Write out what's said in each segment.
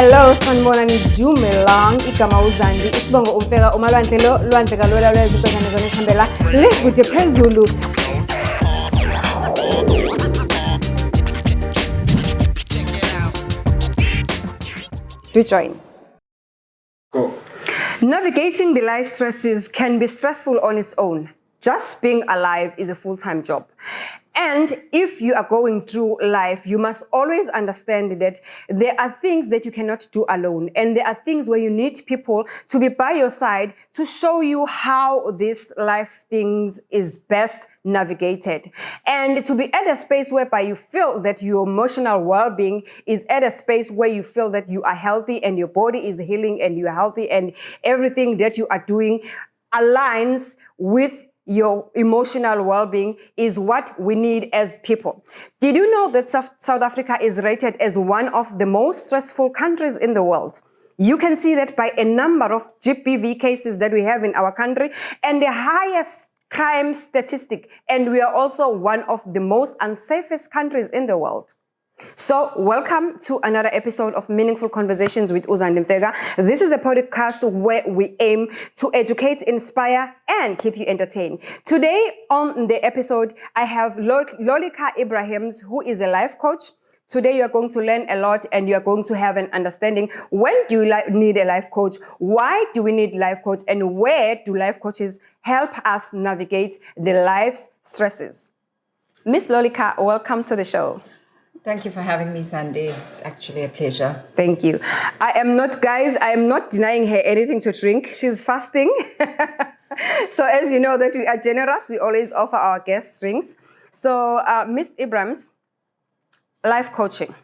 Hello, sanibonani dumelang igama uZandi isibongo umfeka umalwandle lo lwandle kalwela lwezibhekane zona esihambela lekude phezulu. Do join. Go. Navigating the life stresses can be stressful on its own. Just being alive is a full-time job. And if you are going through life, you must always understand that there are things that you cannot do alone. And there are things where you need people to be by your side to show you how this life things is best navigated. And to be at a space whereby you feel that your emotional well-being is at a space where you feel that you are healthy and your body is healing and you are healthy and everything that you are doing aligns with your emotional well-being is what we need as people. Did you know that South Africa is rated as one of the most stressful countries in the world? You can see that by a number of GBV cases that we have in our country and the highest crime statistic. And we are also one of the most unsafest countries in the world. So welcome to another episode of Meaningful Conversations with Uzandi Mfeka. This is a podcast where we aim to educate, inspire, and keep you entertained. Today on the episode, I have Lolika Ebrahim, who is a life coach. Today you are going to learn a lot and you are going to have an understanding. When do you need a life coach? Why do we need life coach? And where do life coaches help us navigate the life's stresses? Miss Lolika, welcome to the show. Thank you for having me, Sandy. It's actually a pleasure. Thank you. I am not denying her anything to drink. She's fasting. So as you know that we are generous, we always offer our guests drinks. So Miss Abrams, life coaching.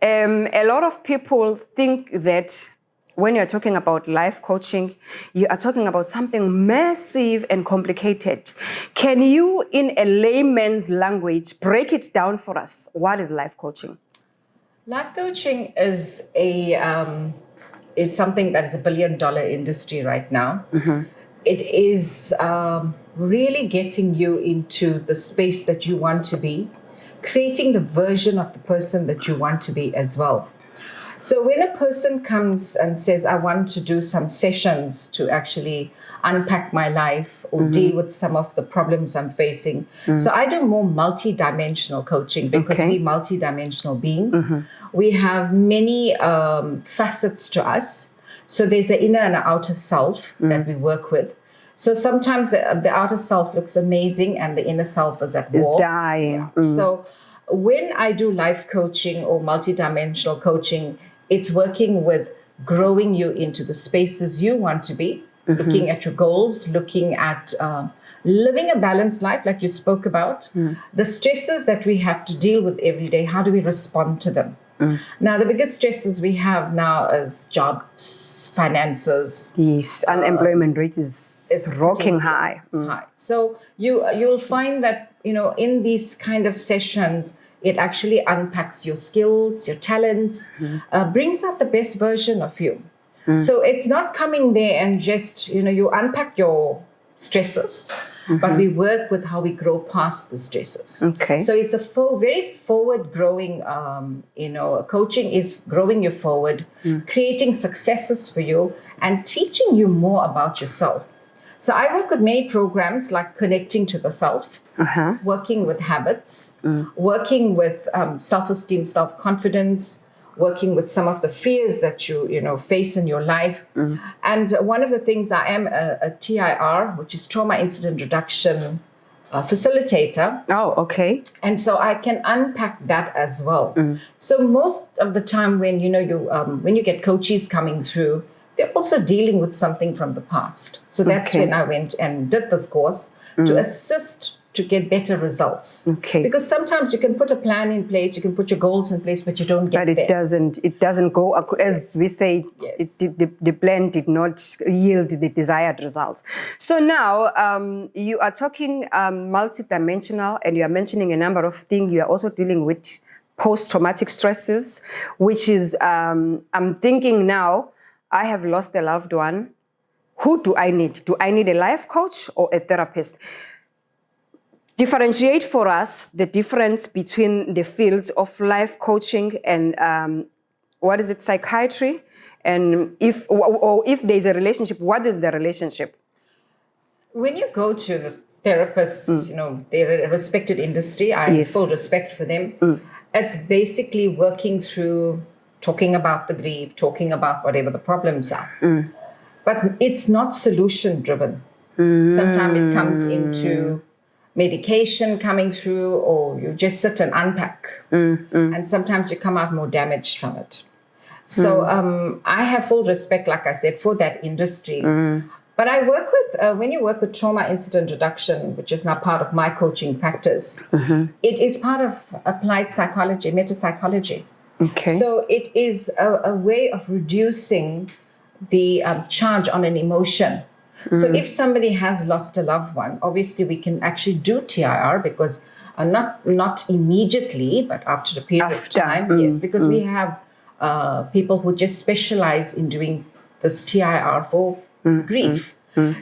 A lot of people think that when you're talking about life coaching, you are talking about something massive and complicated. Can you, in a layman's language, break it down for us? What is life coaching? Life coaching is something that is $1 billion industry right now. Mm-hmm. It is really getting you into the space that you want to be, creating the version of the person that you want to be as well. So when a person comes and says, I want to do some sessions to actually unpack my life or deal with some of the problems I'm facing. So I do more multi-dimensional coaching because we're multi-dimensional beings. We have many facets to us. So there's the inner and outer self that we work with. So sometimes the outer self looks amazing and the inner self is at war. It's dying. Yeah. So when I do life coaching or multi-dimensional coaching, it's working with growing you into the spaces you want to be, looking at your goals, looking at living a balanced life like you spoke about, the stresses that we have to deal with every day, how do we respond to them? Now, the biggest stresses we have now is jobs, finances. Yes, unemployment rate is rocking high. It's high. So you'll find that, in these kind of sessions, it actually unpacks your skills, your talents, brings out the best version of you. So it's not coming there and just, you unpack your stresses, but we work with how we grow past the stresses. Okay. So it's a very forward growing, coaching is growing you forward, creating successes for you and teaching you more about yourself. So I work with many programs like Connecting to the Self, working with habits, working with self-esteem, self-confidence, working with some of the fears that you face in your life. And one of the things, I am a TIR, which is Trauma Incident Reduction facilitator. Oh, okay. And so I can unpack that as well. So most of the time when when you get coaches coming through, they're also dealing with something from the past. So that's when I went and did this course to assist to get better results. Okay. Because sometimes you can put a plan in place, you can put your goals in place, but you don't get there. But it doesn't go, as we say, the plan did not yield the desired results. So now you are talking multidimensional and you are mentioning a number of things. You are also dealing with post-traumatic stresses, which is, I'm thinking now, I have lost a loved one. Who do I need? Do I need a life coach or a therapist? Differentiate for us the difference between the fields of life coaching and What is it, psychiatry? And if there's a relationship, what is the relationship? When you go to the therapists, they're a respected industry. I have full respect for them. It's basically working through, talking about the grief, talking about whatever the problems are. But it's not solution driven. Sometimes it comes into medication coming through, or you just sit and unpack. And sometimes you come out more damaged from it. So I have full respect, like I said, for that industry. But I work with, when you work with trauma incident reduction, which is now part of my coaching practice, it is part of applied psychology, metapsychology. Okay. So it is a way of reducing the charge on an emotion. So if somebody has lost a loved one, obviously we can actually do TIR, because not immediately, but after a period of time, yes, because we have people who just specialize in doing this TIR for grief.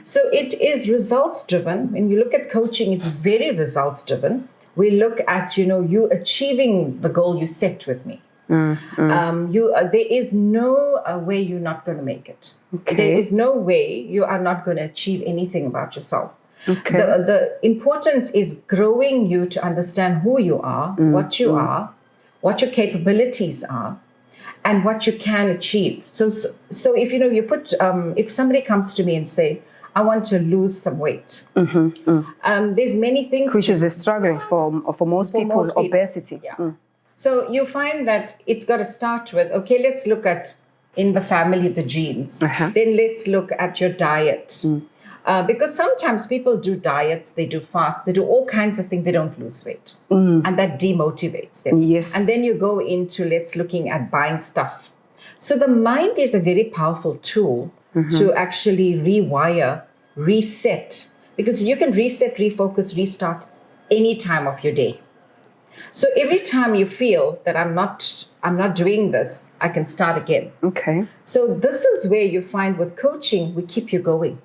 So it is results driven. When you look at coaching, it's very results driven. We look at, you achieving the goal you set with me. There is no way you're not going to make it. Okay. There is no way you are not going to achieve anything about yourself. Okay. The importance is growing you to understand who you are, what you are, what your capabilities are, and what you can achieve. So if you put, if somebody comes to me and say, I want to lose some weight, there's many things. Which is a struggle for most people, obesity. Yeah. So you find that it's got to start with, okay, let's look at in the family, the genes. Then let's look at your diet. Because sometimes people do diets, they do fast, they do all kinds of things, they don't lose weight. And that demotivates them. Yes. And then you go into looking at buying stuff. So the mind is a very powerful tool to actually rewire, reset, because you can reset, refocus, restart any time of your day. So every time you feel that I'm not doing this, I can start again. Okay. So this is where you find with coaching, we keep you going.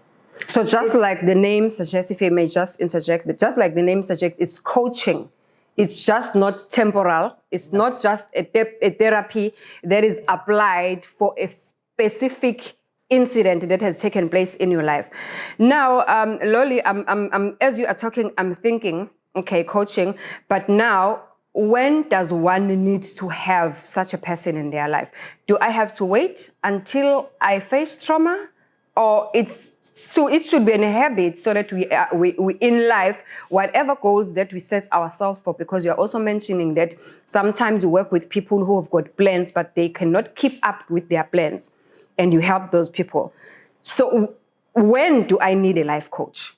So just like the name suggests, if I may just interject, just like the name suggests, it's coaching. It's just not temporal. It's not just a therapy that is applied for a specific incident that has taken place in your life. Now, Loli, I'm as you are talking, I'm thinking, okay, coaching, but now, when does one need to have such a person in their life? Do I have to wait until I face trauma? Or it should be a habit, so that we in life, whatever goals that we set ourselves for, because you're also mentioning that sometimes you work with people who have got plans, but they cannot keep up with their plans, and you help those people. So when do I need a life coach?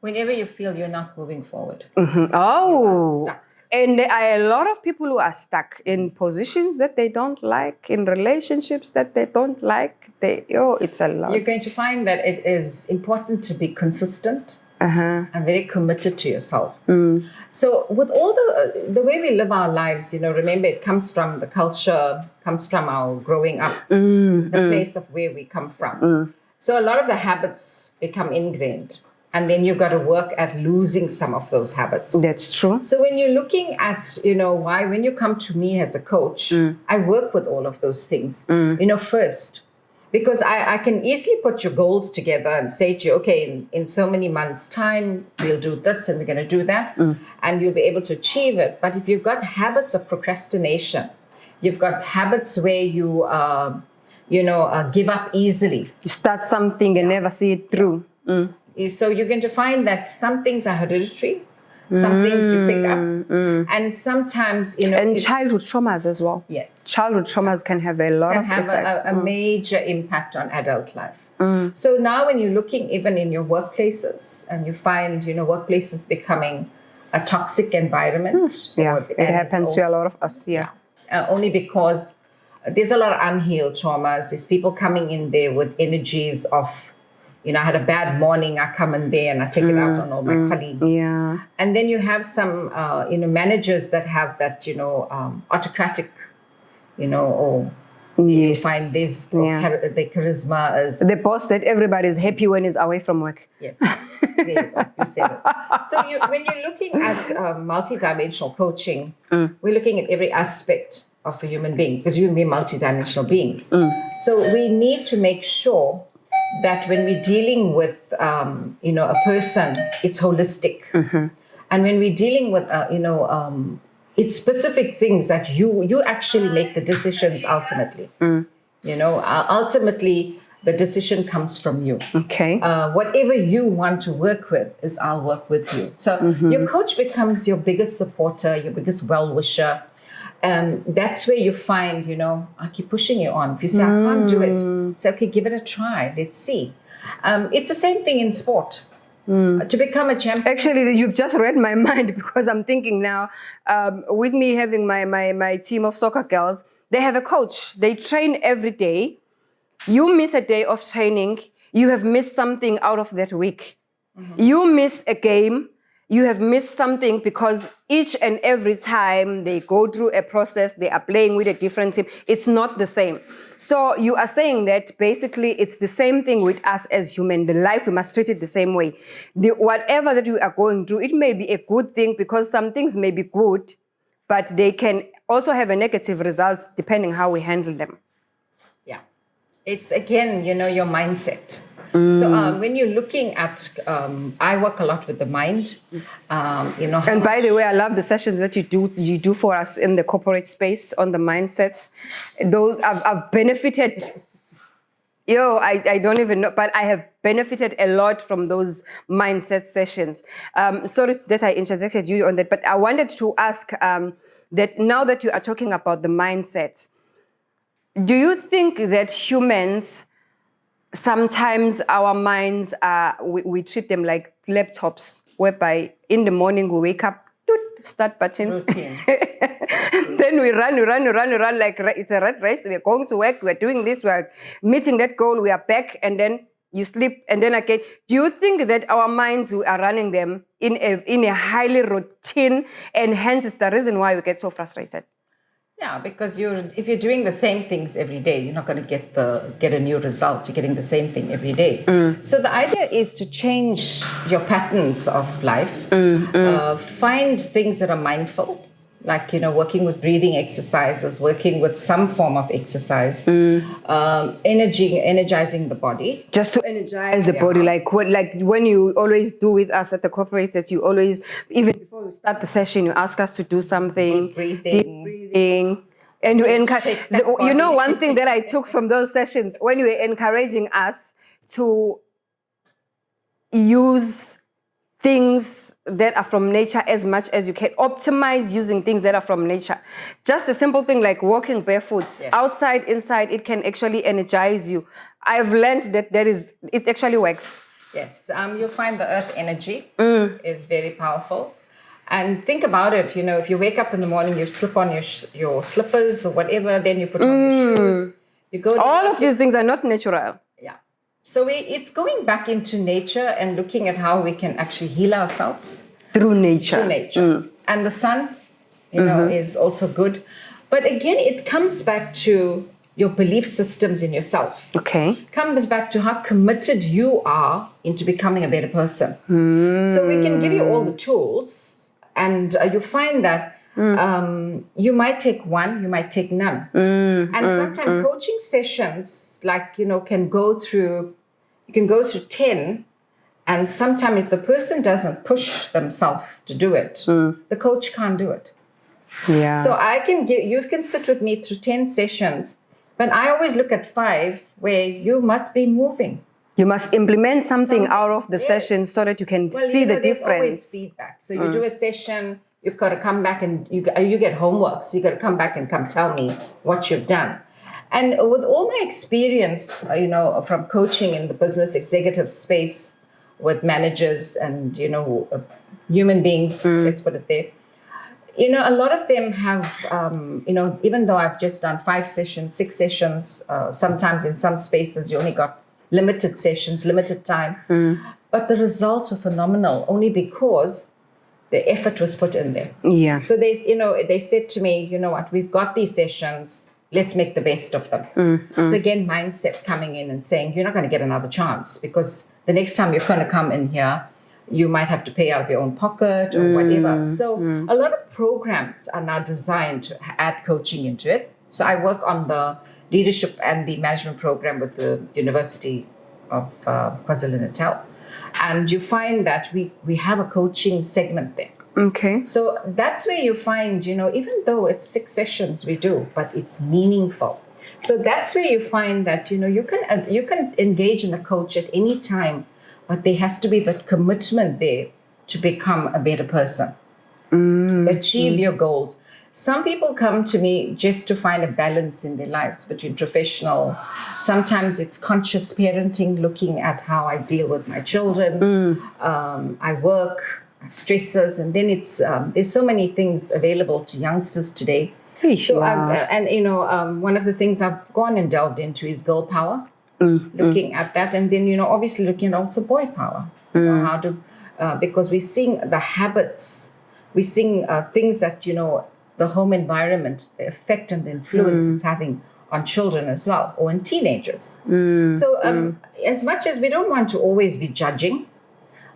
Whenever you feel you're not moving forward. Oh. You are stuck. And there are a lot of people who are stuck in positions that they don't like, in relationships that they don't like. It's a lot. You're going to find that it is important to be consistent and very committed to yourself. So with all the way we live our lives, remember, it comes from the culture, comes from our growing up, the place of where we come from. So a lot of the habits become ingrained. And then you've got to work at losing some of those habits. That's true. So when you're looking at, why, when you come to me as a coach, I work with all of those things, first. Because I can easily put your goals together and say to you, okay, in so many months' time, we'll do this and we're going to do that. And you'll be able to achieve it. But if you've got habits of procrastination, you've got habits where you, give up easily. You start something and never see it through. So you're going to find that some things are hereditary, some things you pick up, and sometimes, And childhood traumas as well. Yes. Childhood traumas can have a lot of effects. a major impact on adult life. So now when you're looking even in your workplaces, and you find, workplaces becoming a toxic environment. It happens to a lot of us, only because there's a lot of unhealed traumas. There's people coming in there with energies of, I had a bad morning, I come in there and I take it out on all my colleagues. Yeah. And then you have some, managers that have that, autocratic, or you find this, the charisma is... The boss that everybody is happy when he's away from work. Yes, there you go, you said it. So when you're looking at multidimensional coaching, we're looking at every aspect of a human being, because you and me are multidimensional beings. So we need to make sure that when we're dealing with, a person, it's holistic. And when we're dealing with, it's specific things that you actually make the decisions ultimately. Ultimately, the decision comes from you. Okay. Whatever you want to work with is I'll work with you. So your coach becomes your biggest supporter, your biggest well-wisher. That's where you find, I keep pushing you on. If you say, I can't do it, say, okay, give it a try. Let's see. It's the same thing in sport. To become a champion. Actually, you've just read my mind, because I'm thinking now, with me having my team of soccer girls, they have a coach. They train every day. You miss a day of training, you have missed something out of that week. You miss a game, you have missed something, because each and every time they go through a process, they are playing with a different team. It's not the same. So you are saying that basically it's the same thing with us as human. The life, we must treat it the same way. Whatever that we are going through, it may be a good thing, because some things may be good, but they can also have a negative results depending how we handle them. Yeah. It's again, your mindset. So when you're looking at, I work a lot with the mind. And by the way, I love the sessions that you do for us in the corporate space on the mindsets. Those I've benefited. I don't even know, but I have benefited a lot from those mindset sessions. Sorry that I interjected you on that, but I wanted to ask that now that you are talking about the mindsets, do you think that humans, sometimes our minds we treat them like laptops, whereby in the morning we wake up, start button. Routine. Then we run like it's a rat race. We're going to work, we're doing this, we're meeting that goal, we are back, and then you sleep, and then again. Do you think that our minds, we are running them in a highly routine, and hence it's the reason why we get so frustrated? Yeah, because if you're doing the same things every day, you're not going to get a new result. You're getting the same thing every day. So the idea is to change your patterns of life. Find things that are mindful, like working with breathing exercises, working with some form of exercise, energizing the body. Just to energize the body, like when you always do with us at the corporate, that you always, even before we start the session, you ask us to do something. Deep breathing. And you encourage. Body. One thing that I took from those sessions, when you were encouraging us to use things that are from nature as much as you can. Optimize using things that are from nature. Just a simple thing like walking barefoot, outside, inside, it can actually energize you. I've learned that it actually works. Yes, you'll find the earth energy is very powerful. And think about it, if you wake up in the morning, you slip on your slippers or whatever, then you put on your shoes. You go. All of these things are not natural. Yeah. So it's going back into nature and looking at how we can actually heal ourselves. Through nature. And the sun, is also good. But again, it comes back to your belief systems in yourself. Okay. Comes back to how committed you are into becoming a better person. So we can give you all the tools, and you find that you might take one, you might take none. And sometimes coaching sessions, can go through 10, and sometimes if the person doesn't push themselves to do it, the coach can't do it. Yeah. So you can sit with me through 10 sessions, but I always look at 5 where you must be moving. You must implement something out of the session so that you can see the difference. There's always feedback. So you do a session, you've got to come back and you get homework. So you got to come back and come tell me what you've done. And with all my experience, from coaching in the business executive space with managers and, human beings, let's put it there. A lot of them have, even though I've just done 5 sessions, 6 sessions, sometimes in some spaces you only got limited sessions, limited time. But the results were phenomenal only because the effort was put in there. Yeah. So they said to me, you know what, we've got these sessions, let's make the best of them. So again, mindset coming in and saying, you're not going to get another chance because the next time you're going to come in here, you might have to pay out of your own pocket or whatever. So a lot of programs are now designed to add coaching into it. So I work on the leadership and the management program with the University of KwaZulu-Natal. And you find that we have a coaching segment there. Okay. So that's where you find, even though it's 6 sessions we do, but it's meaningful. So that's where you find that, you can engage in a coach at any time, but there has to be that commitment there to become a better person, achieve your goals. Some people come to me just to find a balance in their lives between professional. Sometimes it's conscious parenting, looking at how I deal with my children. I work, I have stresses, and then it's there's so many things available to youngsters today. So one of the things I've gone and delved into is girl power, looking at that, and then obviously looking at also boy power. How to because we're seeing the habits, we're seeing things that the home environment, the effect and the influence it's having on children as well, or in teenagers. So as much as we don't want to always be judging,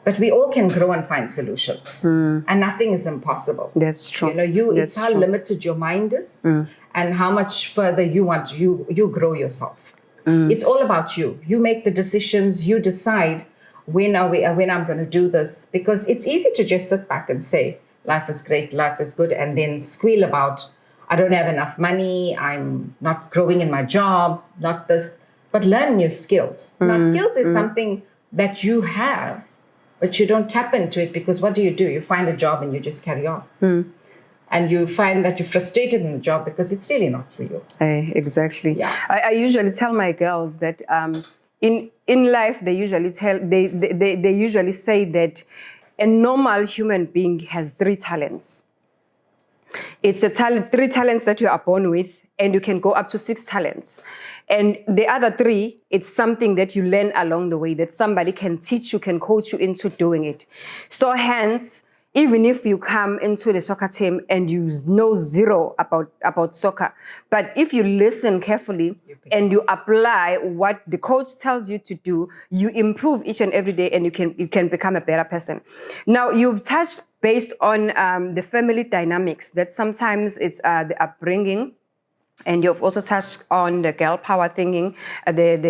but we all can grow and find solutions, and nothing is impossible. That's true. It's how limited your mind is, and how much further you want you grow yourself. It's all about you. You make the decisions. You decide when I'm going to do this, because it's easy to just sit back and say life is great, life is good, and then squeal about I don't have enough money, I'm not growing in my job, not this. But learn new skills. Now, skills is something that you have, but you don't tap into it, because what do? You find a job and you just carry on. And you find that you're frustrated in the job because it's really not for you. Exactly. Yeah. I usually tell my girls that in life they usually they usually say that a normal human being has 3 talents. It's 3 talents that you are born with, and you can go up to 6 talents. And the other 3, it's something that you learn along the way, that somebody can teach you, can coach you into doing it. So hence, even if you come into the soccer team and you know zero about soccer, but if you listen carefully and you apply what the coach tells you to do, you improve each and every day, and you can become a better person. Now, you've touched based on the family dynamics, that sometimes it's the upbringing. And you've also touched on the girl power thinking, the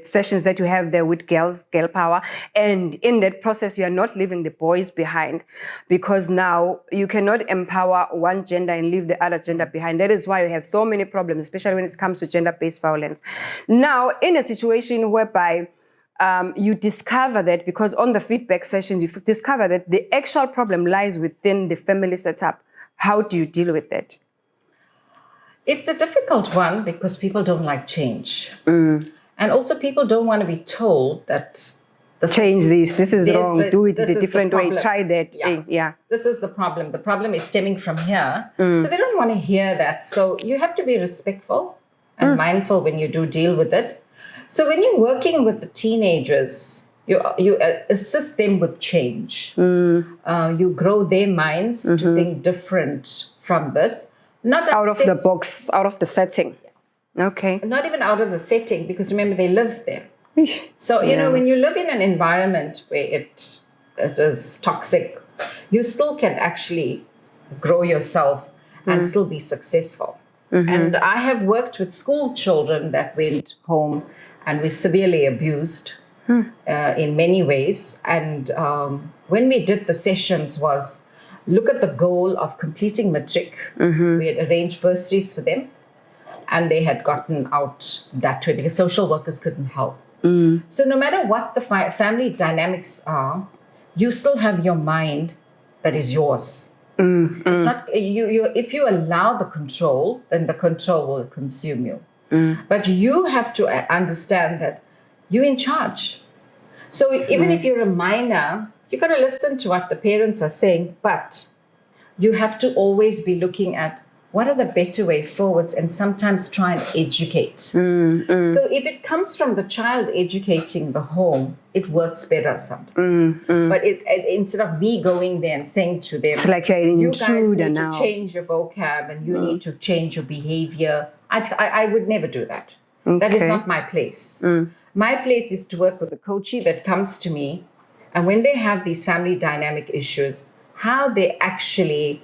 sessions that you have there with girl power. And in that process, you are not leaving the boys behind, because now you cannot empower one gender and leave the other gender behind. That is why we have so many problems, especially when it comes to gender-based violence. Now, in a situation whereby you discover that, because on the feedback sessions, you discover that the actual problem lies within the family setup. How do you deal with that? It's a difficult one, because people don't like change. And also people don't want to be told that change this is wrong, do it a different way, try that. Yeah. This is the problem. The problem is stemming from here. So they don't want to hear that. So you have to be respectful and mindful when you do deal with it. So when you're working with the teenagers, you assist them with change. You grow their minds to think different from this. Not out of the box, out of the setting. Yeah. Okay. Not even out of the setting, because remember, they live there. So, when you live in an environment where it is toxic, you still can actually grow yourself and still be successful. And I have worked with school children that went home and were severely abused in many ways. And when we did the sessions was, look at the goal of completing matric. We had arranged bursaries for them, and they had gotten out that way because social workers couldn't help. So no matter what the family dynamics are, you still have your mind that is yours. It's not if you allow the control, then the control will consume you. But you have to understand that you're in charge. So even if you're a minor, you got to listen to what the parents are saying, but you have to always be looking at what are the better way forwards, and sometimes try and educate. So if it comes from the child educating the home, it works better sometimes. But instead of me going there and saying to them, it's like you're an intruder need now. To change your vocab and you need to change your behavior. I would never do that. That is not my place. My place is to work with a coachee that comes to me, and when they have these family dynamic issues, how they actually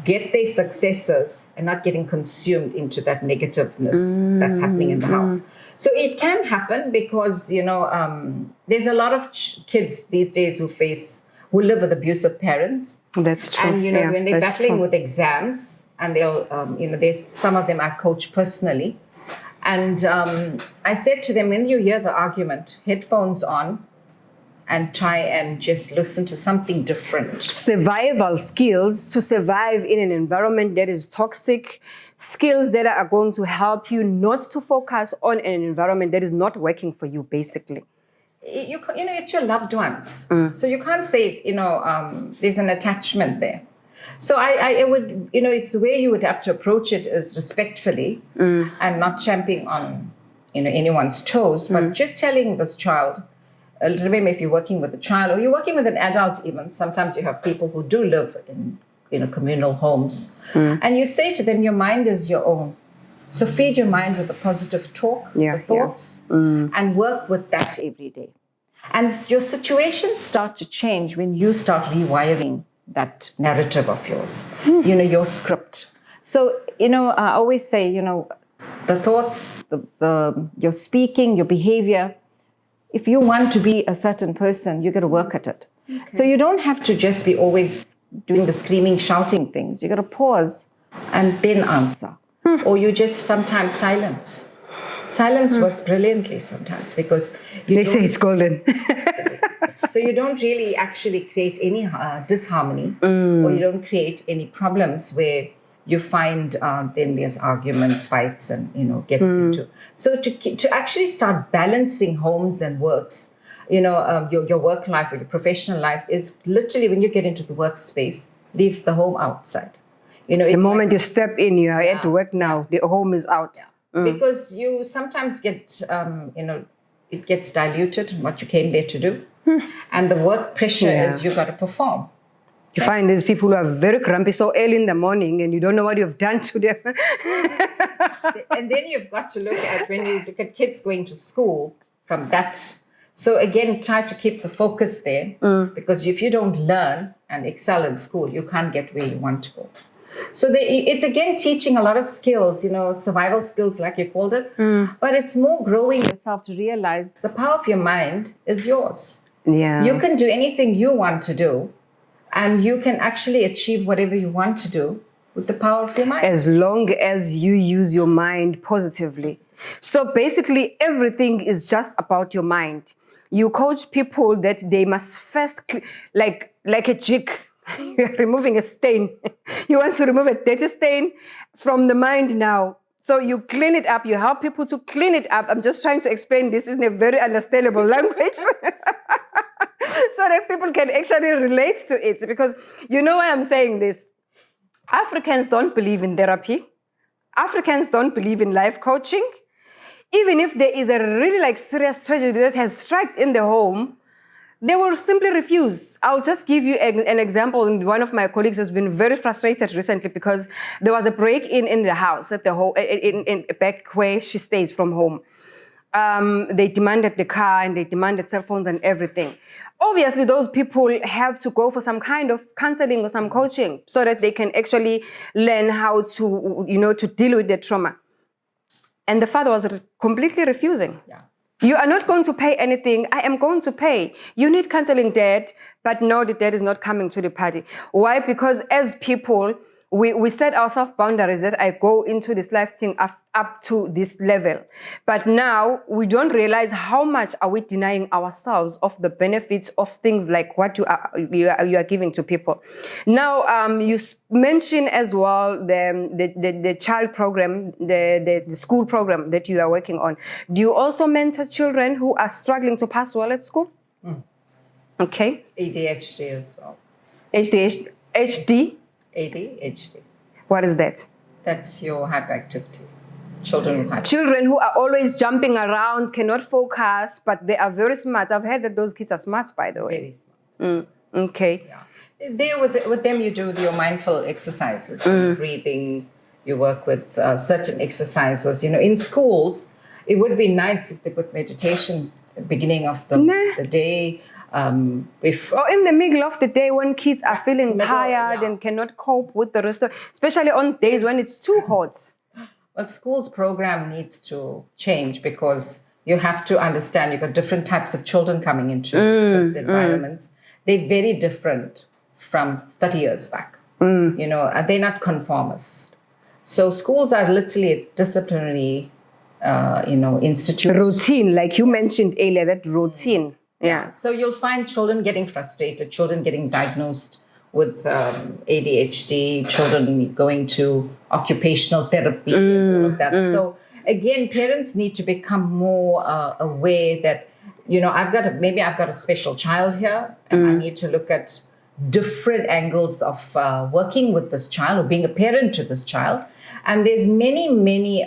get their successes and not getting consumed into that negativeness that's happening in the house. So it can happen because, there's a lot of kids these days who live with abusive parents. That's true. And, Yeah, when they're that's battling true. with exams, and they'll, there's some of them I coach personally. And I said to them, when you hear the argument, headphones on, and try and just listen to something different. Survival skills to survive in an environment that is toxic, skills that are going to help you not to focus on an environment that is not working for you, basically. It's your loved ones. So you can't say, there's an attachment there. So I would, it's the way you would have to approach it is respectfully and not champing on, anyone's toes, but just telling this child, remember, if you're working with a child or you're working with an adult even, sometimes you have people who do live in communal homes. And you say to them, your mind is your own. So feed your mind with the positive talk, the thoughts, and work with that every day. And your situations start to change when you start rewiring that narrative of yours, your script. So, I always say, the thoughts, your speaking, your behavior, if you want to be a certain person, you got to work at it. Okay. So you don't have to just be always doing the screaming, shouting things. You got to pause and then answer. Or you just sometimes silence. Silence works brilliantly sometimes because they say it's golden. So you don't really actually create any disharmony, or you don't create any problems where you find then there's arguments, fights, and gets into. So to actually start balancing homes and works, your work life or your professional life is literally when you get into the workspace, leave the home outside. The moment you step in, you are at work now. The home is out. Yeah. Because you sometimes get, it gets diluted what you came there to do, and the work pressure is you got to perform. You find these people who are very grumpy so early in the morning and you don't know what you've done to them. And then you've got to look at when you look at kids going to school from that. So again, try to keep the focus there because if you don't learn and excel in school, you can't get where you want to go. So it's again teaching a lot of skills, survival skills like you called it, but it's more growing yourself to realize the power of your mind is yours. Yeah. You can do anything you want to do. And you can actually achieve whatever you want to do with the power of your mind. As long as you use your mind positively. So basically, everything is just about your mind. You coach people that they must first, like a jig, you're removing a stain. You want to remove a dirty stain from the mind now. So you clean it up. You help people to clean it up. I'm just trying to explain this in a very understandable language. So that people can actually relate to it. Because you know why I'm saying this? Africans don't believe in therapy. Africans don't believe in life coaching. Even if there is a really serious tragedy that has struck in the home, they will simply refuse. I'll just give you an example. One of my colleagues has been very frustrated recently because there was a break-in in the house at the home, in back where she stays from home. They demanded the car and they demanded cell phones and everything. Obviously, those people have to go for some kind of counseling or some coaching so that they can actually learn how to, to deal with the trauma. And the father was completely refusing. Yeah. You are not going to pay anything. I am going to pay. You need counseling, Dad. But no, the dad is not coming to the party. Why? Because as people, we set ourselves boundaries that I go into this life thing up to this level. But now we don't realize how much are we denying ourselves of the benefits of things like what you are giving to people. Now, you mentioned as well the child program, the school program that you are working on. Do you also mentor children who are struggling to pass well at school? Okay. ADHD as well. HD? ADHD. What is that? That's your hyperactivity. Children with hyperactivity. Children who are always jumping around, cannot focus, but they are very smart. I've heard that those kids are smart, by the way. Very smart. Okay. Yeah. There with them, you do your mindful exercises, breathing. You work with certain exercises. In schools, It would be nice if they put meditation at the beginning of the day. If Or in the middle of the day when kids are feeling middle, tired and cannot cope with the rest of, especially on days when it's too hot. Well, school's program needs to change because you have to understand you've got different types of children coming into this environments. They're very different from 30 years back. You know, they're not conformist. So schools are literally a disciplinary, institute. Routine, like you mentioned earlier, that routine. Yeah. So you'll find children getting frustrated, children getting diagnosed with ADHD, children going to occupational therapy, and all of that. So again, parents need to become more aware that, you know, I've got a special child here, and I need to look at different angles of working with this child or being a parent to this child. And there's many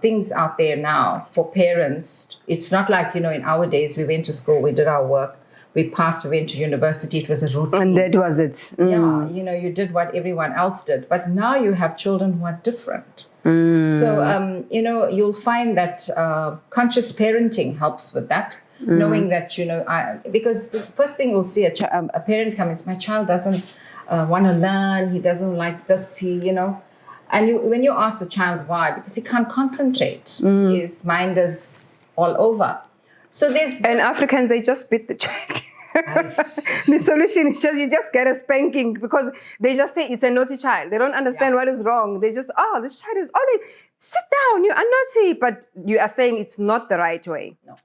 things out there now for parents. It's not like, you know, in our days, we went to school, we did our work, we passed, we went to university, it was a routine. And that was it. Yeah, you know, you did what everyone else did. But now you have children who are different. So, you know, you'll find that conscious parenting helps with that. Knowing that, you know, because the first thing you'll see a parent come is, my child doesn't want to learn, he doesn't like this, you know. And when you ask the child why, because he can't concentrate, his mind is all over. So and Africans, they just beat the child. The solution is you just get a spanking, because they just say it's a naughty child. They don't understand what is wrong. They just, this child is always, sit down, you are naughty. But you are saying it's not the right way. No.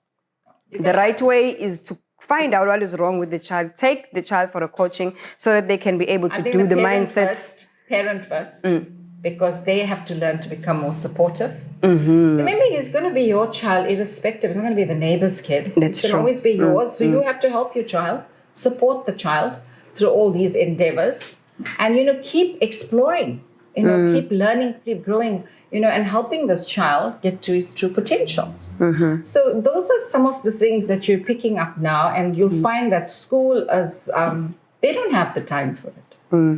The right way is to find out what is wrong with the child, take the child for a coaching so that they can be able to do the mindsets. Parent first. Because they have to learn to become more supportive. Remember, he's going to be your child irrespective. It's not going to be the neighbor's kid. That's true. It's going to always be yours. So you have to help your child, support the child through all these endeavors, and, you know, keep exploring, you know, keep learning, keep growing, you know, and helping this child get to his true potential. So those are some of the things that you're picking up now, and you'll find that school is, they don't have the time for it.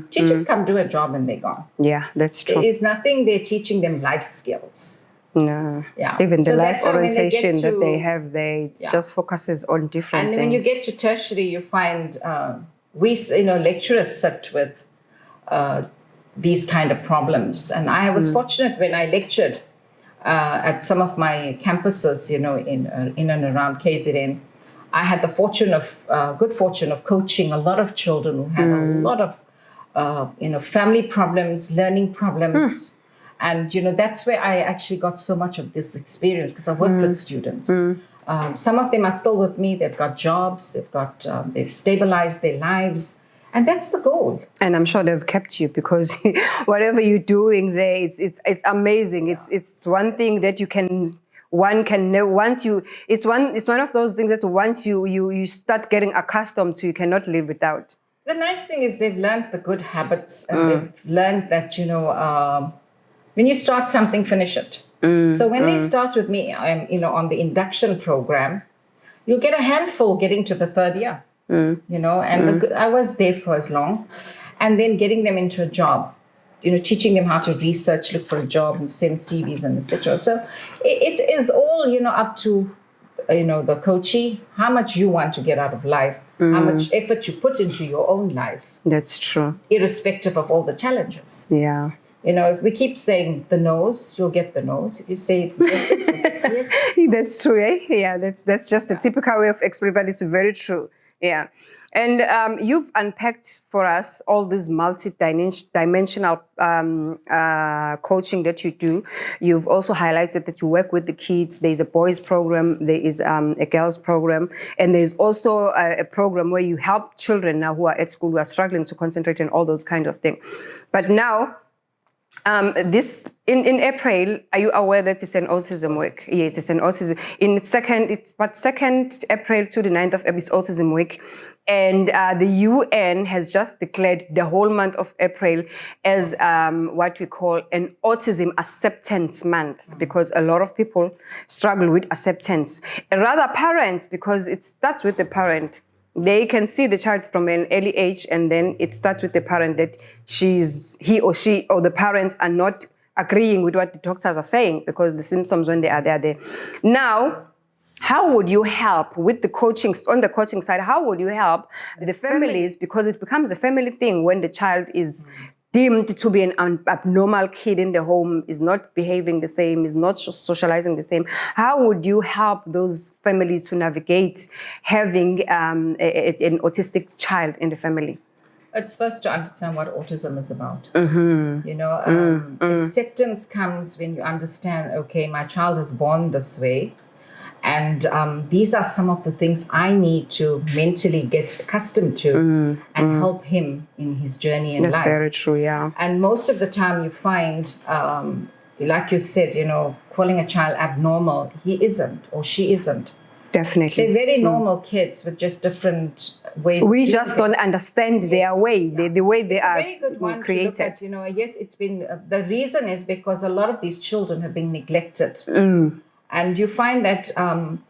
Teachers come do a job and they're gone. Yeah, that's true. There is nothing they're teaching them life skills. No. Yeah. Even So the life that's why when they orientation get that to- they have there, it just focuses on different And things. when you get to tertiary, you find lecturers sit with these kind of problems. And I was fortunate when I lectured at some of my campuses, you know, in and around KZN. I had the good fortune of coaching a lot of children who had a lot of family problems, learning problems. And, you know, that's where I actually got so much of this experience, because I worked with students. Some of them are still with me. They've got jobs. They've stabilized their lives. And that's the goal. And I'm sure they've kept you, because whatever you're doing there, it's amazing. Yeah. It's one thing that one can know once you. It's one of those things that once you start getting accustomed to, you cannot live without. The nice thing is they've learned the good habits, and they've learned that, you know, when you start something, finish it. So when they start with me, on the induction program, you'll get a handful getting to the third year, you know, and I was there for as long, and then getting them into a job, you know, teaching them how to research, look for a job and send CVs and etc. So it is all, you know, up to, you know, the coachee, how much you want to get out of life, how much effort you put into your own life. That's true. Irrespective of all the challenges. Yeah. You know, if we keep saying the no's, you'll get the no's. If you say yes, you'll get the yes. That's true, eh? Yeah, that's just the typical way of explaining, but it's very true. Yeah. And you've unpacked for us all this multi-dimensional coaching that you do. You've also highlighted that you work with the kids. There's a boys program, there is a girls program, and there's also a program where you help children now who are at school, who are struggling to concentrate and all those kind of things. But now, this in April, are you aware that it's an autism week? Yes, it's an autism. It's 2nd April to the 9th of April is autism week, and the UN has just declared the whole month of April as what we call an autism acceptance month, because a lot of people struggle with acceptance. And rather parents, because it starts with the parent. They can see the child from an early age, and then it starts with the parent that he or she or the parents are not agreeing with what the doctors are saying because the symptoms when they are there, there. Now, how would you help with the coaching, on the coaching side, how would you help the families, because it becomes a family thing when the child is deemed to be an abnormal kid in the home, is not behaving the same, is not socializing the same. How would you help those families to navigate having an autistic child in the family? It's first to understand what autism is about. You know, acceptance comes when you understand, okay, my child is born this way. And these are some of the things I need to mentally get accustomed to and help him in his journey in life. That's very true, yeah. And most of the time you find, like you said, you know, calling a child abnormal, he isn't or she isn't. Definitely. They're very normal kids with just different ways. We just don't understand their way, the way they are created. It's a very good one created. to look at. You know, yes, it's been, the reason is because a lot of these children have been neglected. And you find that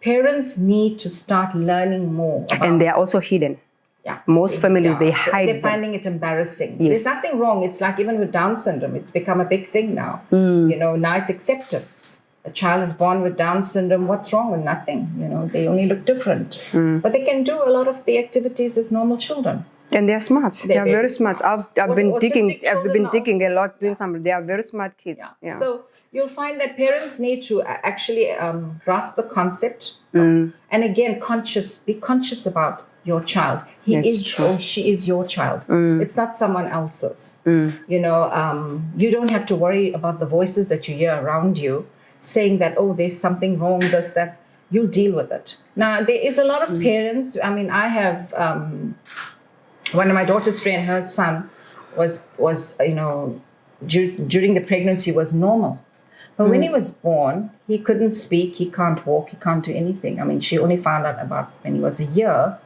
parents need to start learning more about. And they are also hidden. Yeah. Most families, they hide They're finding it embarrassing. Yes. There's nothing wrong. It's like even with Down syndrome, it's become a big thing now. You know, now it's acceptance. A child is born with Down syndrome. What's wrong with nothing? You know, they only look different. But they can do a lot of the activities as normal children. And they're smart. They are very smart. I've been digging. I've been digging a lot doing some. They are very smart kids. Yeah. So you'll find that parents need to actually grasp the concept, and again, be conscious about your child. He That's is true. or she is your child. It's not someone else's. You know, you don't have to worry about the voices that you hear around you saying that, oh, there's something wrong, this, that. You'll deal with it. Now, there is a lot of parents. I mean, I have one of my daughter's friend, her son was you know, during the pregnancy was normal. But when he was born, he couldn't speak, he can't walk, he can't do anything. I mean, she only found out about when he was a year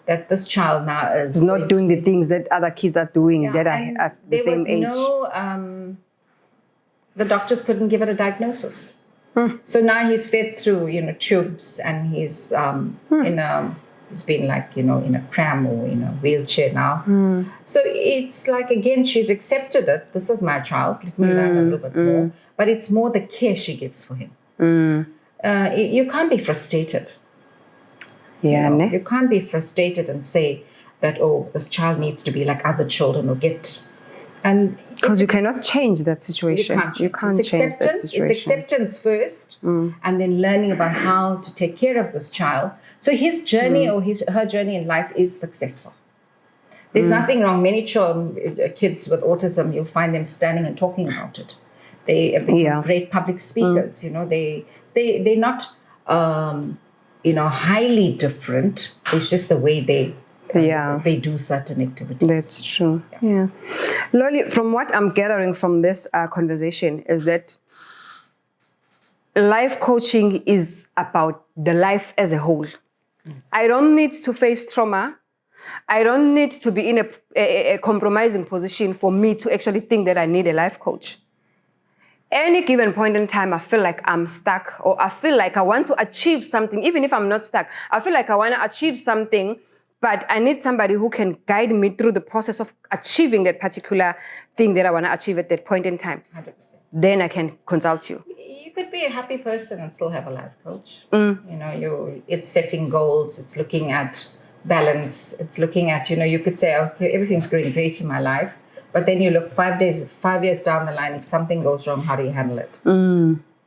that this child now is not doing the things that other kids are doing that are and at the same age. The doctors couldn't give it a diagnosis. So now he's fed through, you know, tubes, and he's he's been like, you know, in a pram or in a wheelchair now. So it's like, again, she's accepted it. This is my child. Let me learn a little bit more. But it's more the care she gives for him. You can't be frustrated. Yeah, you know? You can't be frustrated and say that, oh, this child needs to be like other children or get... And because you cannot change that situation. You can't change that situation. It's acceptance first, and then learning about how to take care of this child. So his journey or her journey in life is successful. There's nothing wrong. Many kids with autism, you'll find them standing and talking about it. They become great public speakers. You know, they're not you know, highly different. It's just the way they do certain activities. That's true. Yeah. Loli, from what I'm gathering from this conversation is that life coaching is about the life as a whole. I don't need to face trauma. I don't need to be in a compromising position for me to actually think that I need a life coach. Any given point in time, I feel like I'm stuck, or I feel like I want to achieve something, even if I'm not stuck. I feel like I want to achieve something, but I need somebody who can guide me through the process of achieving that particular thing that I want to achieve at that point in time. 100%. Then I can consult you. You could be a happy person and still have a life coach. You know, it's setting goals. It's looking at balance. It's looking at, you know, you could say, okay, everything's going great in my life. But then you look 5 years down the line, if something goes wrong, how do you handle it?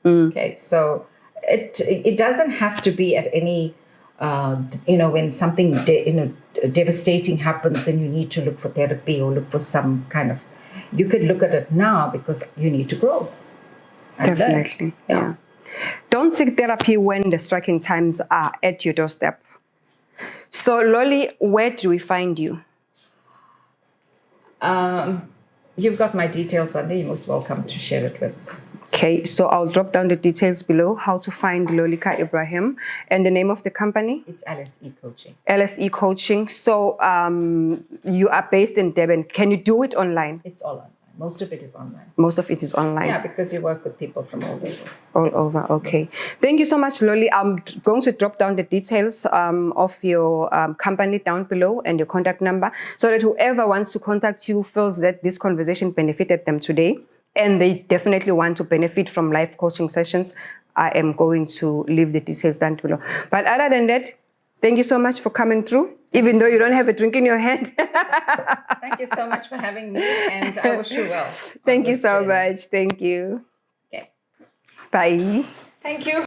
Okay, so it doesn't have to be at any... you know, when something devastating happens, then you need to look for therapy or look for some kind of... You could look at it now because you need to grow. Definitely, yeah. Don't seek therapy when the striking times are at your doorstep. So, Loli, where do we find you? You've got my details on there. You're most welcome to share it with. Okay, so I'll drop down the details below, how to find Lolika Ebrahim, and the name of the company? It's LSE Coaching. LSE Coaching. So you are based in Durban. Can you do it online? It's all online. Most of it is online. Most of it is online? Yeah, because you work with people from all over. All over, okay. Thank you so much, Loli. I'm going to drop down the details of your company down below and your contact number so that whoever wants to contact you feels that this conversation benefited them today, and they definitely want to benefit from life coaching sessions, I am going to leave the details down below. But other than that, thank you so much for coming through, even though you don't have a drink in your hand. Thank you so much for having me, and I wish you well. Thank you so much. Thank you. Okay. Bye. Thank you.